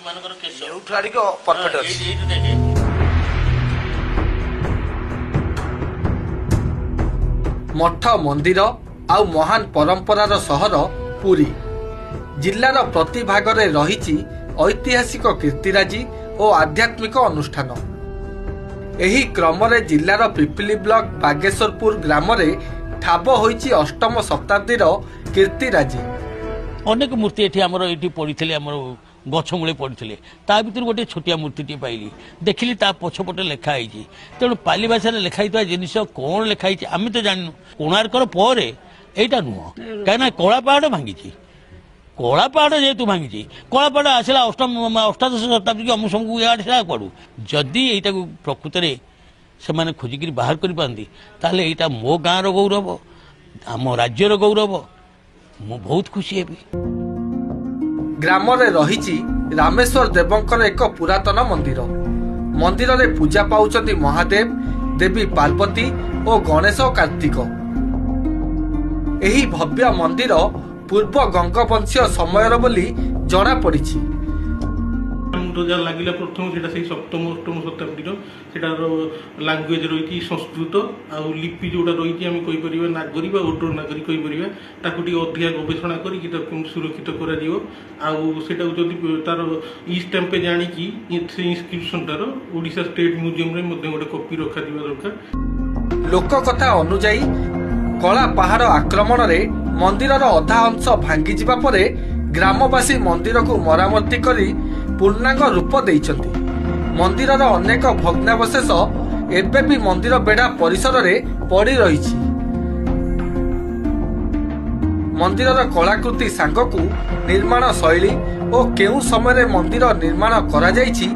मठ मंदिर आउ महान परंपरार सहर पुरी जिल्लार प्रति भागरे रहिछि ऐतिहासिक कीर्तिराजी और आध्यात्मिक अनुष्ठान। एही क्रमरे जिल्लार पिपिली ब्लॉक बागेश्वरपुर ग्राम रे ठाब होइछि अष्टम शताब्दीर कीर्तिराजी। अनेक मूर्ति एठी हमर एठी पड़िथिले हमर गछ मूले पड़िथिले ता भितर गोटे छोटिया मूर्तिटी पाइली देखिली ता पछपटे लेखा होइछि तेणु पाली भाषा लेखा होइता जिनिस कोन लेखा होइछि आमी तो जाननु कोणार्कर परे एटा नुह काना कला पहाड़ भांगिछि कला पहाड़ जेतु भांगिछि कला पहाड़ आसला अष्टादश शताब्दी की अमुसमकु याड से पड़ू जदि एटा प्रकृत रे से माने खोजिक बाहर कर पाती ताले एटा मो गाँव गौरव आम राज्यर गौरव मु बहुत खुशी हेबी। ग्राम रे रहिछि रामेश्वर देवंकर एक पुरातन मंदिर। मंदिर रे पूजा पाउचंती महादेव देवी पार्वती और गणेश और कार्तिक। एही भव्य मंदिर पूर्व गंगवंशीय समयर बोली जना पड़िछि। लगे प्रथम से सप्तम अष्टम शताब्दी लांगुएज रही संस्कृत आउ लिपि जोटा रही आम कहीपर नागरी ओडर नागरी कहीपर ताकू अधिका गवेषणा कर सुरक्षित कर तार इ स्टाम्पे जाणी इनस्क्रिप्शन तार ओडिशा स्टेट म्यूजियम रे गोटे कॉपी रखा दरकार। लोक कथा अनुजाई कला पहाड़ आक्रमण रे मंदिरर अधा अंश भांगी जिबा परे ग्रामवासी मंदिर को मरामती करी पूर्णांग रूप देइछंती। मंदिरर अनेक भग्नावशेष एबे भी मंदिर बेढ़ा परिसर रे पड़ी रहिछि। मंदिरर कलाकृति सांगकु निर्माण शैली और केउ समय मंदिर निर्माण करा जाइछि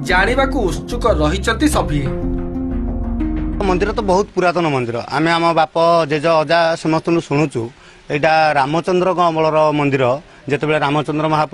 जानिबाकु उत्सुक रहिछंती सभिए। मंदिर तो बहुत पुरातन मंदिर आमे आम बाप जेज अजा समस्त शुणुचु एटा रामचंद्र अमलर मंदिर जेतेबेले रामचंद्र महापुर